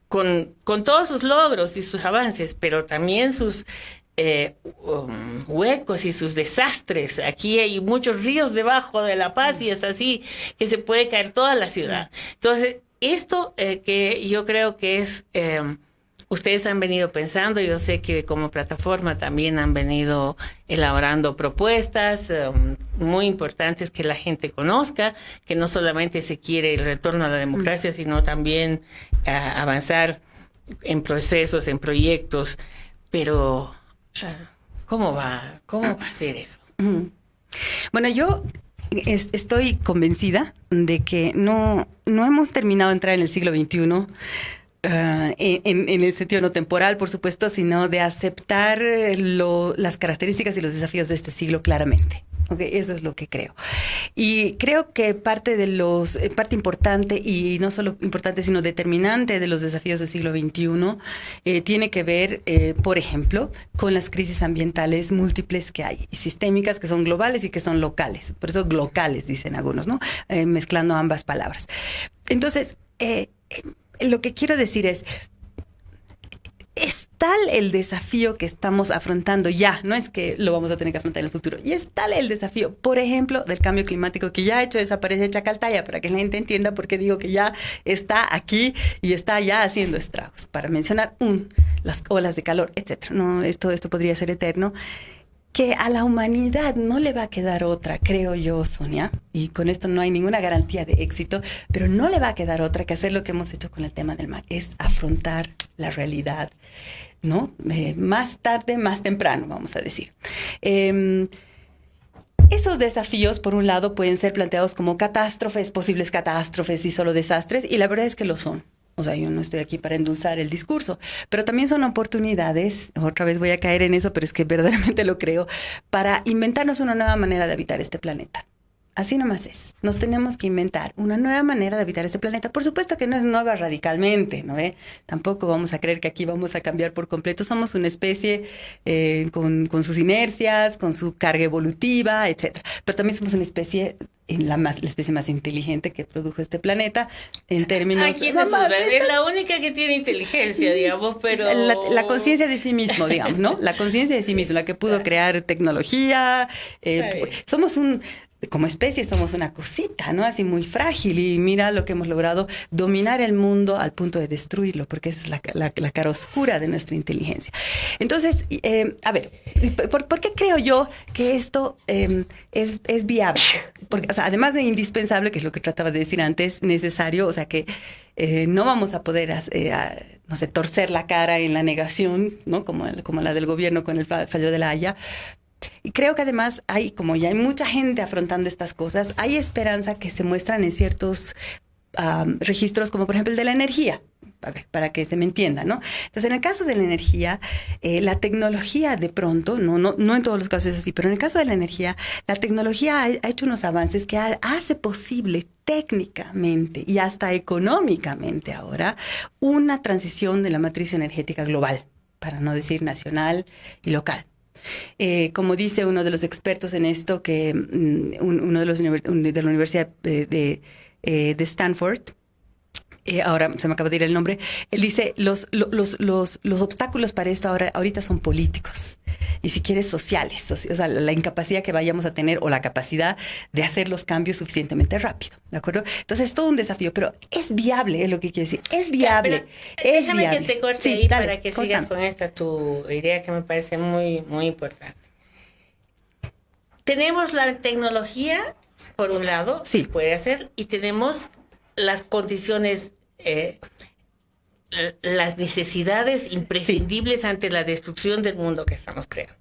con todos sus logros y sus avances, pero también sus huecos y sus desastres. Aquí hay muchos ríos debajo de La Paz y es así que se puede caer toda la ciudad. Entonces, esto que yo creo que es ustedes han venido pensando, yo sé que como plataforma también han venido elaborando propuestas muy importantes que la gente conozca, que no solamente se quiere el retorno a la democracia, sino también avanzar en procesos, en proyectos, pero ¿cómo va a ser eso? Bueno, yo estoy convencida de que no hemos terminado de entrar en el siglo XXI, en el sentido no temporal, por supuesto, sino de aceptar las características y los desafíos de este siglo claramente. Okay, eso es lo que creo. Y creo que parte importante, y no solo importante, sino determinante de los desafíos del siglo XXI, tiene que ver, por ejemplo, con las crisis ambientales múltiples que hay, y sistémicas, que son globales y que son locales. Por eso locales, dicen algunos, ¿no? Mezclando ambas palabras. Entonces, lo que quiero decir es tal el desafío que estamos afrontando ya, no es que lo vamos a tener que afrontar en el futuro, y es tal el desafío, por ejemplo, del cambio climático, que ya ha hecho desaparecer Chacaltaya, para que la gente entienda por qué digo que ya está aquí y está ya haciendo estragos, para mencionar las olas de calor, etcétera. No, esto podría ser eterno, que a la humanidad no le va a quedar otra, creo yo, Sonia, y con esto no hay ninguna garantía de éxito, pero no le va a quedar otra que hacer lo que hemos hecho con el tema del mar, es afrontar la realidad, ¿no? Más tarde, más temprano, vamos a decir. Esos desafíos, por un lado, pueden ser planteados como catástrofes, posibles catástrofes y solo desastres, y la verdad es que lo son. O sea, yo no estoy aquí para endulzar el discurso, pero también son oportunidades, otra vez voy a caer en eso, pero es que verdaderamente lo creo, para inventarnos una nueva manera de habitar este planeta. Así nomás es. Nos tenemos que inventar una nueva manera de habitar este planeta. Por supuesto que no es nueva radicalmente, ¿no? Tampoco vamos a creer que aquí vamos a cambiar por completo. Somos una especie con sus inercias, con su carga evolutiva, etcétera. Pero también somos una especie, la especie más inteligente que produjo este planeta en términos... es la única que tiene inteligencia, digamos, pero... La conciencia de sí mismo, digamos, ¿no? La conciencia de sí mismo, la que pudo crear tecnología. Somos como especie somos una cosita, ¿no? Así muy frágil, y mira lo que hemos logrado, dominar el mundo al punto de destruirlo, porque esa es la cara oscura de nuestra inteligencia. Entonces, a ver, ¿por qué creo yo que esto es viable? Porque, o sea, además de indispensable, que es lo que trataba de decir antes, necesario, o sea que no vamos a poder no sé, torcer la cara en la negación, ¿no? Como la del gobierno con el fallo de La Haya. Y creo que además como ya hay mucha gente afrontando estas cosas, hay esperanza que se muestran en ciertos registros, como por ejemplo el de la energía, para que se me entienda, ¿no? Entonces, en el caso de la energía, la tecnología de pronto, no en todos los casos es así, pero en el caso de la energía, la tecnología ha hecho unos avances que hace posible técnicamente y hasta económicamente ahora una transición de la matriz energética global, para no decir nacional y local. Como dice uno de los expertos en esto, que uno de la Universidad de Stanford, ahora se me acaba de ir el nombre, él dice, los obstáculos para esto ahorita son políticos, y si quieres sociales, o sea, la incapacidad que vayamos a tener o la capacidad de hacer los cambios suficientemente rápido, ¿de acuerdo? Entonces es todo un desafío, pero es viable, es lo que quiero decir, es viable. Déjame viable. que te corte ahí para que sigas con esta tu idea que me parece muy, muy importante. Tenemos la tecnología, por un lado, sí, que puede hacer, y tenemos las condiciones, las necesidades imprescindibles ante la destrucción del mundo que estamos creando.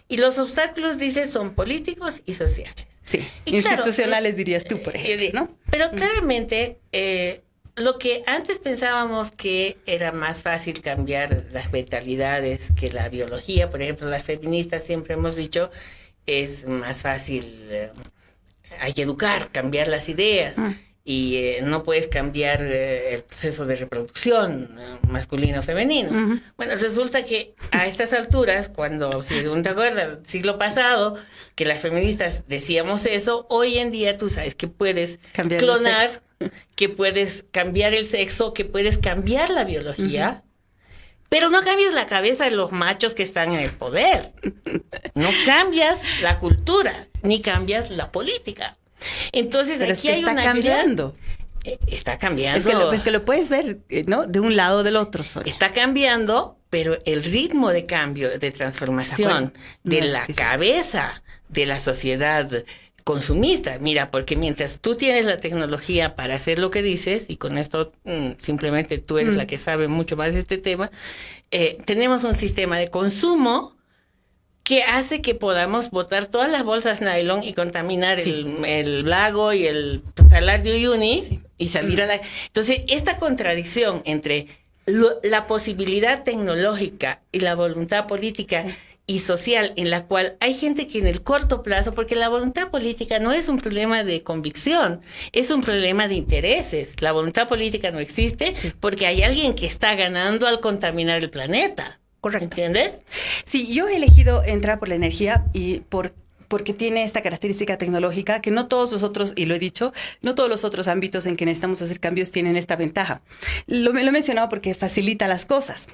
Y los obstáculos, dices, son políticos y sociales. Sí, y institucionales, claro, dirías tú, por ejemplo, ¿no? Pero claramente, lo que antes pensábamos que era más fácil cambiar las mentalidades que la biología, por ejemplo, las feministas siempre hemos dicho, es más fácil, hay que educar, cambiar las ideas. Y no puedes cambiar el proceso de reproducción masculino-femenino. Uh-huh. Bueno, resulta que a estas alturas, cuando, si no te acuerdas, el siglo pasado, que las feministas decíamos eso, hoy en día tú sabes que puedes cambiar clonar, que puedes cambiar el sexo, que puedes cambiar la biología, pero no cambias la cabeza de los machos que están en el poder. No cambias la cultura, ni cambias la política. Entonces, pero aquí es que hay está una cambiando. está cambiando. Es que lo puedes ver, ¿no? De un lado o del otro, Sonia. Está cambiando, pero el ritmo de cambio, de transformación de la cabeza de la sociedad consumista. Mira, porque mientras tú tienes la tecnología para hacer lo que dices, y con esto simplemente tú eres la que sabe mucho más de este tema, tenemos un sistema de consumo que hace que podamos botar todas las bolsas nylon y contaminar el lago y el salar de Uyuni y salir a la... Entonces, esta contradicción entre la posibilidad tecnológica y la voluntad política y social, en la cual hay gente que en el corto plazo, porque la voluntad política no es un problema de convicción, es un problema de intereses. La voluntad política no existe porque hay alguien que está ganando al contaminar el planeta. Correcto. ¿Entiendes? Sí, yo he elegido entrar por la energía y porque tiene esta característica tecnológica que no todos los otros, y lo he dicho, no todos los otros ámbitos en que necesitamos hacer cambios tienen esta ventaja. Lo he mencionado porque facilita las cosas,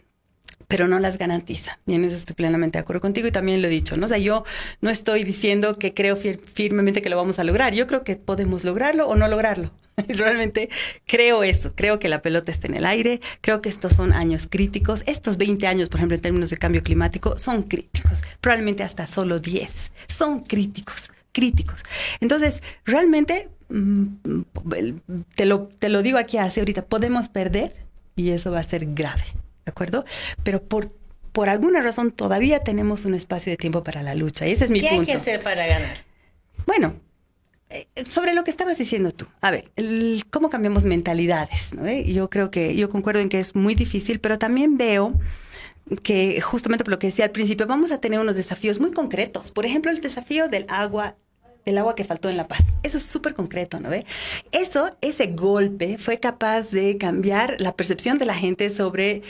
pero no las garantiza. Y en eso estoy plenamente de acuerdo contigo y también lo he dicho, ¿no? O sea, yo no estoy diciendo que creo firmemente que lo vamos a lograr. Yo creo que podemos lograrlo o no lograrlo. Realmente creo eso, creo que la pelota está en el aire, creo que estos son años críticos. Estos 20 años, por ejemplo, en términos de cambio climático, son críticos. Probablemente hasta solo 10. Son críticos. Entonces, realmente, te lo digo aquí así ahorita, podemos perder y eso va a ser grave. ¿De acuerdo? Pero por alguna razón todavía tenemos un espacio de tiempo para la lucha. Y ese es mi punto. ¿Qué hay que hacer para ganar? Bueno, sobre lo que estabas diciendo tú. A ver, cómo cambiamos mentalidades, ¿no? Yo concuerdo en que es muy difícil, pero también veo que justamente por lo que decía al principio, vamos a tener unos desafíos muy concretos. Por ejemplo, el desafío del agua que faltó en La Paz. Eso es súper concreto, ¿no ve? Ese golpe fue capaz de cambiar la percepción de la gente sobre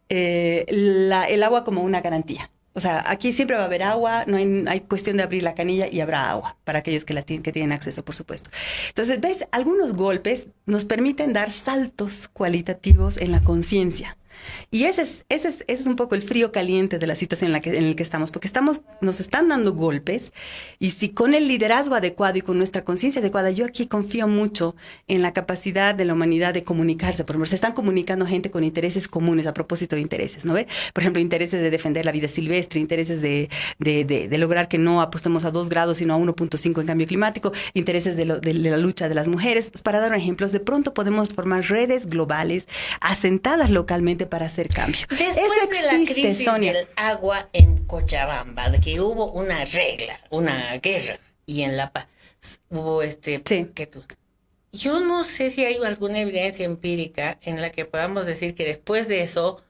el agua como una garantía. O sea, aquí siempre va a haber agua, no hay cuestión de abrir la canilla y habrá agua para aquellos que tienen acceso, por supuesto. Entonces, ¿ves? Algunos golpes nos permiten dar saltos cualitativos en la conciencia. Y ese es un poco el frío caliente de la situación en el que estamos, porque nos están dando golpes, y si con el liderazgo adecuado y con nuestra conciencia adecuada, yo aquí confío mucho en la capacidad de la humanidad de comunicarse. Por ejemplo, se están comunicando gente con intereses comunes a propósito de intereses, ¿no ve? Por ejemplo, intereses de defender la vida silvestre, intereses de lograr que no apostemos a 2 grados, sino a 1.5 en cambio climático, intereses de la lucha de las mujeres. Para dar ejemplos, de pronto podemos formar redes globales asentadas localmente para hacer cambio. Después eso existe, de la crisis Sonia, del agua en Cochabamba, de que hubo una guerra, y en La Paz hubo yo no sé si hay alguna evidencia empírica en la que podamos decir que después de eso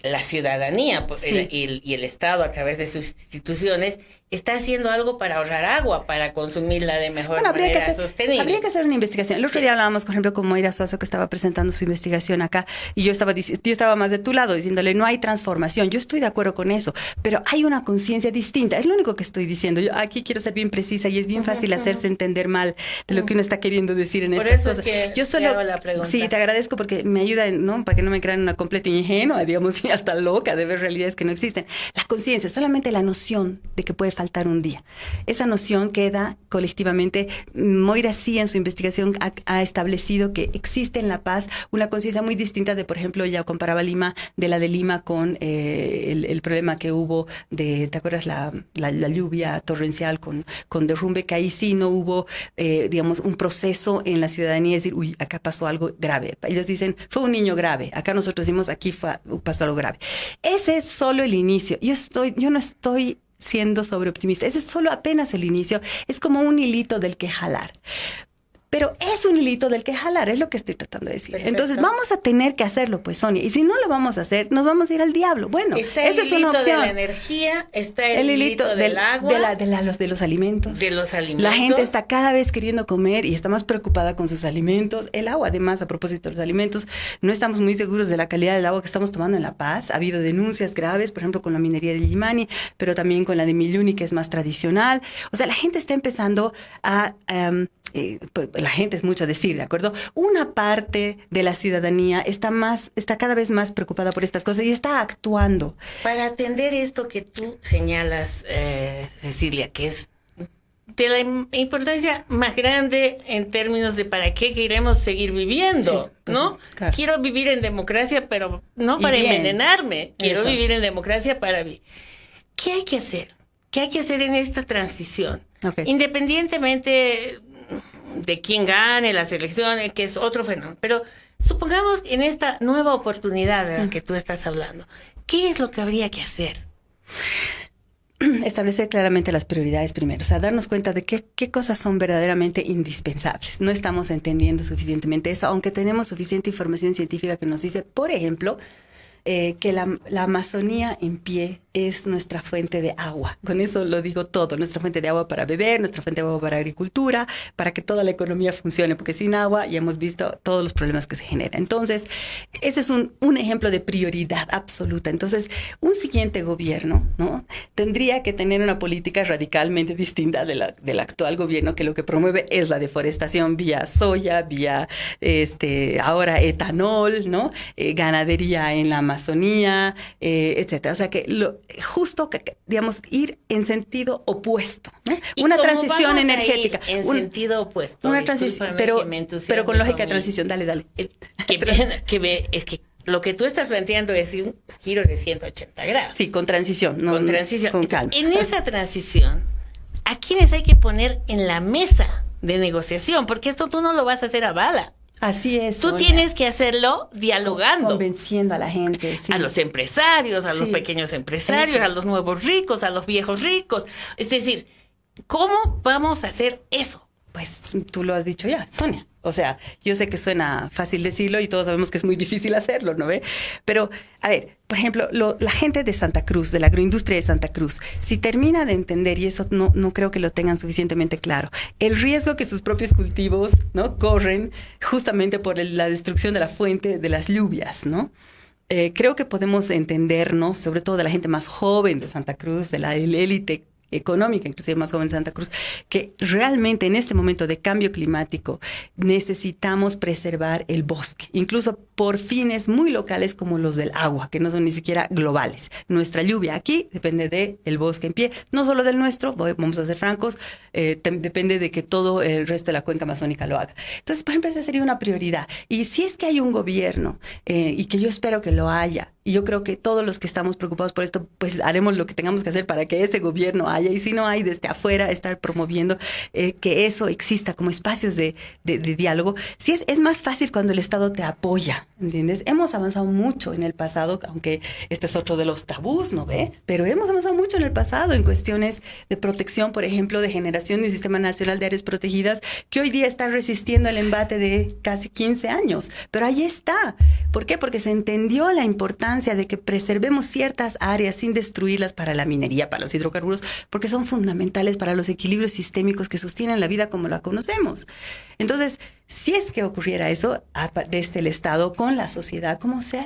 la ciudadanía y el Estado a través de sus instituciones está haciendo algo para ahorrar agua, para consumirla de mejor manera sostenible. Habría que hacer una investigación. El otro día hablábamos, por ejemplo, con Moira Suazo, que estaba presentando su investigación acá, y yo estaba más de tu lado, diciéndole, no hay transformación. Yo estoy de acuerdo con eso, pero hay una conciencia distinta. Es lo único que estoy diciendo. Yo aquí quiero ser bien precisa, y es bien fácil hacerse entender mal de lo que uno está queriendo decir en estas cosas. Yo solo hago la pregunta. Sí, te agradezco porque me ayuda, ¿no? Para que no me crean una completa ingenua, digamos, y hasta loca de ver realidades que no existen. La conciencia, solamente la noción de que puede faltar un día. Esa noción queda colectivamente. Moira sí en su investigación ha establecido que existe en La Paz una conciencia muy distinta de, por ejemplo, ella comparaba Lima con el problema que hubo ¿te acuerdas? La lluvia torrencial con derrumbe, que ahí sí no hubo, digamos, un proceso en la ciudadanía, es decir, uy, acá pasó algo grave. Ellos dicen, fue un niño grave. Acá nosotros decimos, aquí pasó algo grave. Ese es solo el inicio. Yo no estoy siendo sobreoptimista. Ese es solo apenas el inicio. Es como un hilito del que jalar. Pero es un hilito del que jalar, es lo que estoy tratando de decir. Perfecto. Entonces vamos a tener que hacerlo, pues, Sonia. Y si no lo vamos a hacer, nos vamos a ir al diablo. Bueno, esa es una opción. Está el hilito de la energía, está el hilito del agua. De los alimentos. De los alimentos. La gente está cada vez queriendo comer y está más preocupada con sus alimentos. El agua, además, a propósito de los alimentos, no estamos muy seguros de la calidad del agua que estamos tomando en La Paz. Ha habido denuncias graves, por ejemplo, con la minería de Illimani, pero también con la de Milluni, que es más tradicional. O sea, la gente está empezando a... la gente es mucho decir, ¿de acuerdo? Una parte de la ciudadanía está cada vez más preocupada por estas cosas y está actuando. Para atender esto que tú señalas, Cecilia, que es de la importancia más grande en términos de para qué queremos seguir viviendo, Sí, ¿no? claro. Quiero vivir en democracia, pero no Y para bien. envenenarme. Quiero Eso. vivir en democracia para vivir. ¿Qué hay que hacer? ¿Qué hay que hacer en esta transición? Ok. Independientemente de quién gane las elecciones, que es otro fenómeno, pero supongamos en esta nueva oportunidad de la que tú estás hablando, ¿qué es lo que habría que hacer? Establecer claramente las prioridades primero, o sea, darnos cuenta de qué cosas son verdaderamente indispensables. No estamos entendiendo suficientemente eso, aunque tenemos suficiente información científica que nos dice, por ejemplo, que la Amazonía en pie es nuestra fuente de agua. Con eso lo digo todo, nuestra fuente de agua para beber, nuestra fuente de agua para agricultura, para que toda la economía funcione, porque sin agua ya hemos visto todos los problemas que se generan. Entonces, ese es un ejemplo de prioridad absoluta. Entonces, un siguiente gobierno, ¿no?, tendría que tener una política radicalmente distinta del actual gobierno, que lo que promueve es la deforestación vía soya, vía ahora etanol, ¿no?, ganadería en la Amazonía, etcétera. O sea que justo, digamos, ir en sentido opuesto, ¿no? Una transición energética. En sentido opuesto. Una transición, pero con lógica de transición. Dale. Es que lo que tú estás planteando es un giro de 180 grados. Sí, con transición. Con transición. Con calma. En esa transición, ¿a quiénes hay que poner en la mesa de negociación? Porque esto tú no lo vas a hacer a bala. Así es. Tú Sonia. tienes que hacerlo dialogando. Convenciendo a la gente. Sí. A los empresarios, a los Sí. pequeños empresarios, Eso. a los nuevos ricos, a los viejos ricos. Es decir, ¿cómo vamos a hacer eso? Pues tú lo has dicho ya, Sonia. O sea, yo sé que suena fácil decirlo y todos sabemos que es muy difícil hacerlo, ¿no ve? Pero, a ver, por ejemplo, la gente de Santa Cruz, de la agroindustria de Santa Cruz, si termina de entender, y eso no creo que lo tengan suficientemente claro, el riesgo que sus propios cultivos, ¿no?, corren justamente por la destrucción de la fuente de las lluvias, ¿no? Creo que podemos entendernos, sobre todo de la gente más joven de Santa Cruz, de la élite económica, inclusive más joven de Santa Cruz, que realmente en este momento de cambio climático necesitamos preservar el bosque, incluso por fines muy locales como los del agua, que no son ni siquiera globales. Nuestra lluvia aquí depende del bosque en pie, no solo del nuestro, vamos a ser francos, depende de que todo el resto de la cuenca amazónica lo haga. Entonces, por ejemplo, esa sería una prioridad. Y si es que hay un gobierno, y que yo espero que lo haya, y yo creo que todos los que estamos preocupados por esto, pues haremos lo que tengamos que hacer para que ese gobierno haya, y si no hay, desde afuera estar promoviendo que eso exista como espacios de diálogo. Sí, es más fácil cuando el Estado te apoya, ¿entiendes? Hemos avanzado mucho en el pasado, aunque este es otro de los tabús, ¿no ve? Pero hemos avanzado mucho en el pasado en cuestiones de protección, por ejemplo, de generación de un Sistema Nacional de Áreas Protegidas, que hoy día está resistiendo el embate de casi 15 años. Pero ahí está. ¿Por qué? Porque se entendió la importancia de que preservemos ciertas áreas sin destruirlas para la minería, para los hidrocarburos, porque son fundamentales para los equilibrios sistémicos que sostienen la vida como la conocemos. Entonces, si es que ocurriera eso desde el Estado con la sociedad,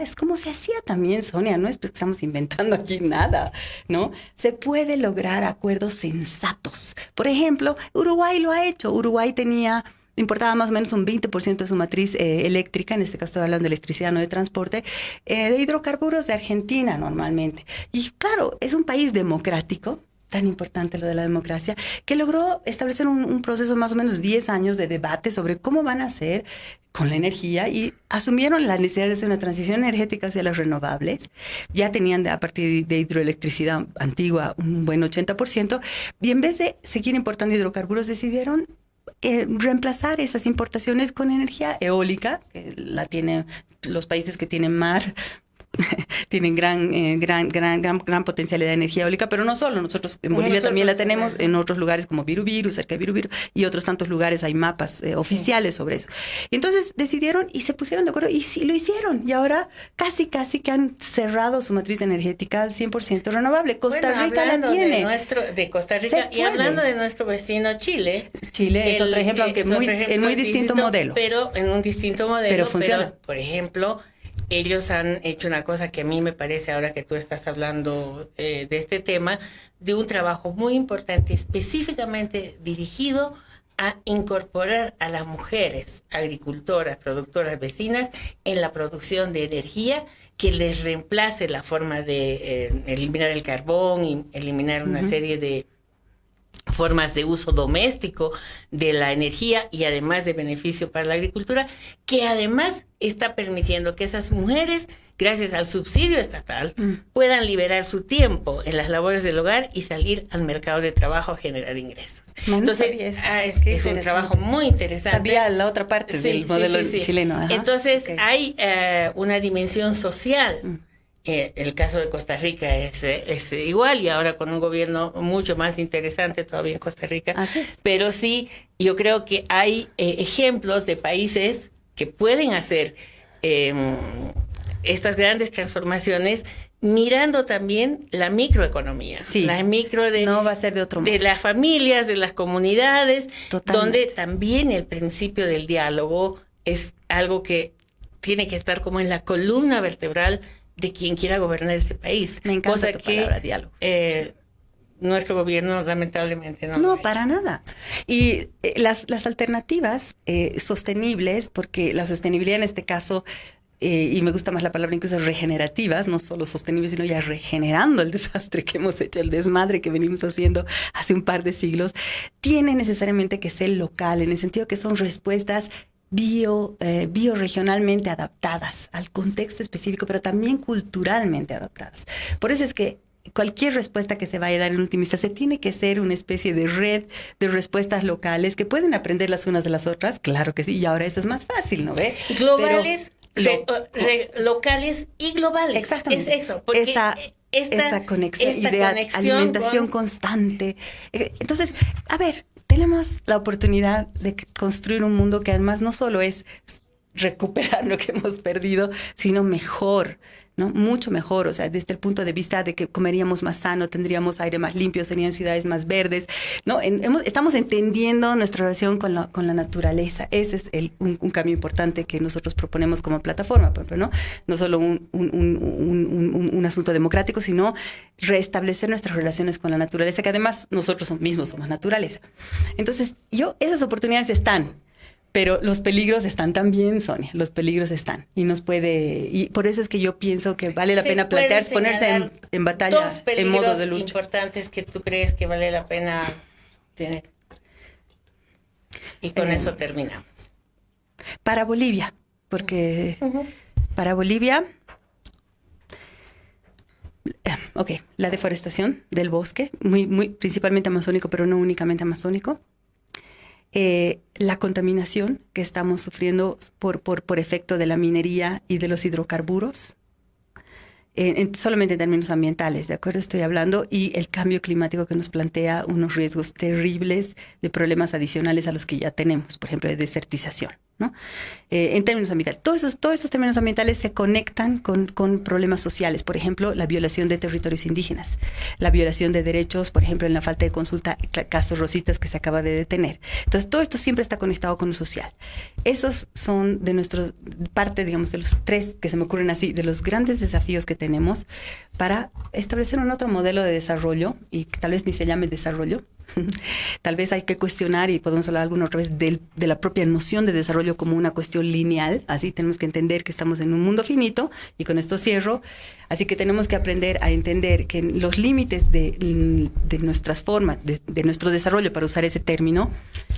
es como se hacía también, Sonia, no es que estamos inventando aquí nada, ¿no? Se puede lograr acuerdos sensatos. Por ejemplo, Uruguay lo ha hecho. Uruguay importaba más o menos un 20% de su matriz eléctrica, en este caso estoy hablando de electricidad, no de transporte, de hidrocarburos de Argentina normalmente. Y claro, es un país democrático, tan importante lo de la democracia, que logró establecer un proceso de más o menos 10 años de debate sobre cómo van a hacer con la energía, y asumieron la necesidad de hacer una transición energética hacia las renovables. Ya tenían a partir de hidroelectricidad antigua un buen 80%, y en vez de seguir importando hidrocarburos decidieron reemplazar esas importaciones con energía eólica, que la tienen los países que tienen mar, tienen gran potencialidad de energía eólica, pero no solo, nosotros en Bolivia también la tenemos, en otros lugares como Virubiru, cerca de Virubiru, y otros tantos lugares hay mapas oficiales sobre eso. Y entonces decidieron y se pusieron de acuerdo y sí lo hicieron, y ahora casi que han cerrado su matriz energética al 100% renovable. Costa Rica la tiene. De Costa Rica, y hablando de nuestro vecino Chile. Chile es otro ejemplo, aunque en muy distinto modelo. Pero en un distinto modelo. Pero funciona. Por ejemplo, ellos han hecho una cosa que a mí me parece, ahora que tú estás hablando de este tema, de un trabajo muy importante, específicamente dirigido a incorporar a las mujeres agricultoras, productoras, vecinas, en la producción de energía que les reemplace la forma de eliminar el carbón y eliminar una serie de formas de uso doméstico de la energía y además de beneficio para la agricultura, que además está permitiendo que esas mujeres, gracias al subsidio estatal, puedan liberar su tiempo en las labores del hogar y salir al mercado de trabajo a generar ingresos. Entonces, es un trabajo muy interesante. Sabía la otra parte del modelo chileno. Ajá. Entonces, hay una dimensión social. El caso de Costa Rica es igual, y ahora con un gobierno mucho más interesante todavía en Costa Rica. Así es. Pero sí, yo creo que hay ejemplos de países que pueden hacer estas grandes transformaciones mirando también la microeconomía. Sí, la micro no va a ser de otro modo. De las familias, de las comunidades, Totalmente. donde también el principio del diálogo es algo que tiene que estar como en la columna vertebral de quien quiera gobernar este país. Me encanta tu palabra, diálogo. Sí. Nuestro gobierno lamentablemente no. No, para nada. Y las alternativas sostenibles, porque la sostenibilidad en este caso, y me gusta más la palabra incluso regenerativas, no solo sostenibles, sino ya regenerando el desastre que hemos hecho, el desmadre que venimos haciendo hace un par de siglos, tiene necesariamente que ser local, en el sentido que son respuestas bioregionalmente adaptadas al contexto específico, pero también culturalmente adaptadas. Por eso es que cualquier respuesta que se vaya a dar en última instancia tiene que ser una especie de red de respuestas locales que pueden aprender las unas de las otras, claro que sí, y ahora eso es más fácil, ¿no ve? Globales, locales y globales. Exactamente. Es eso, porque esta conexión y de alimentación constante. Entonces, a ver, tenemos la oportunidad de construir un mundo que además no solo es recuperar lo que hemos perdido, sino mejor, ¿no? Mucho mejor, o sea, desde el punto de vista de que comeríamos más sano, tendríamos aire más limpio, serían ciudades más verdes, ¿no? Estamos entendiendo nuestra relación con la naturaleza. Ese es un cambio importante que nosotros proponemos como plataforma, por ejemplo, ¿no? No solo un asunto democrático, sino restablecer nuestras relaciones con la naturaleza, que además nosotros mismos somos naturaleza. Entonces, esas oportunidades están. Pero los peligros están también, Sonia, los peligros están. Y por eso es que yo pienso que vale la pena plantearse, ponerse en batalla, en modo de lucha. Importantes que tú crees que vale la pena tener. Y con eso terminamos. Para Bolivia, porque para Bolivia, la deforestación del bosque, muy principalmente amazónico, pero no únicamente amazónico. La contaminación que estamos sufriendo por efecto de la minería y de los hidrocarburos, solamente en términos ambientales, ¿de acuerdo? Estoy hablando, y el cambio climático que nos plantea unos riesgos terribles de problemas adicionales a los que ya tenemos, por ejemplo, de desertización, ¿no? En términos ambientales. Todos estos términos ambientales se conectan con problemas sociales, por ejemplo, la violación de territorios indígenas, la violación de derechos, por ejemplo, en la falta de consulta, caso Rositas que se acaba de detener. Entonces, todo esto siempre está conectado con lo social. Esos son parte, digamos, de los tres que se me ocurren así, de los grandes desafíos que tenemos para establecer un otro modelo de desarrollo, y tal vez ni se llame desarrollo. Tal vez hay que cuestionar, y podemos hablar alguna otra vez de la propia noción de desarrollo como una cuestión lineal. Así tenemos que entender que estamos en un mundo finito, y con esto cierro. Así que tenemos que aprender a entender que los límites de nuestras formas, de nuestro desarrollo, para usar ese término,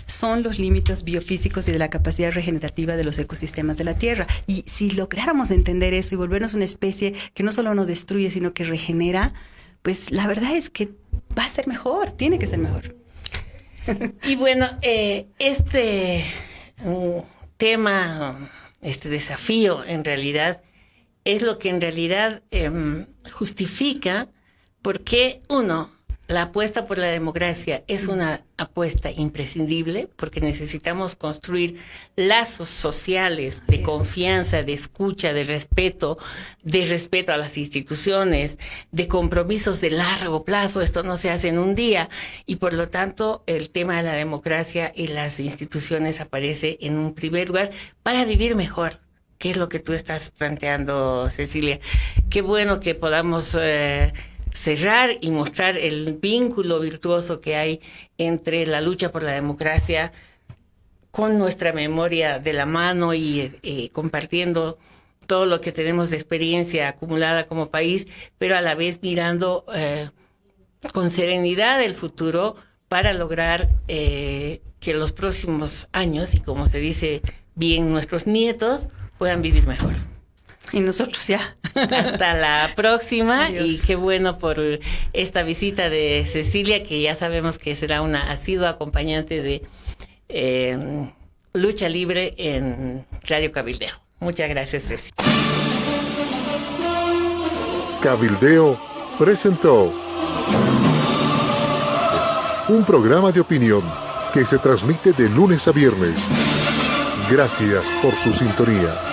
son los límites biofísicos y de la capacidad regenerativa de los ecosistemas de la Tierra. Y si lográramos entender eso y volvernos una especie que no solo no destruye, sino que regenera, pues la verdad es que va a ser mejor, tiene que ser mejor. Y bueno, este tema, este desafío en realidad, es lo que en realidad justifica por qué la apuesta por la democracia es una apuesta imprescindible, porque necesitamos construir lazos sociales de confianza, de escucha, de respeto a las instituciones, de compromisos de largo plazo. Esto no se hace en un día, y por lo tanto el tema de la democracia y las instituciones aparece en un primer lugar para vivir mejor. ¿Qué es lo que tú estás planteando, Cecilia? Qué bueno que podamos cerrar y mostrar el vínculo virtuoso que hay entre la lucha por la democracia con nuestra memoria de la mano y compartiendo todo lo que tenemos de experiencia acumulada como país, pero a la vez mirando con serenidad el futuro para lograr que los próximos años, y como se dice bien, nuestros nietos puedan vivir mejor. Y nosotros ya. Hasta la próxima. Adiós. Y qué bueno por esta visita de Cecilia, que ya sabemos que será una asidua acompañante de Lucha Libre en Radio Cabildeo. Muchas gracias, Ceci. Cabildeo presentó un programa de opinión que se transmite de lunes a viernes. Gracias por su sintonía.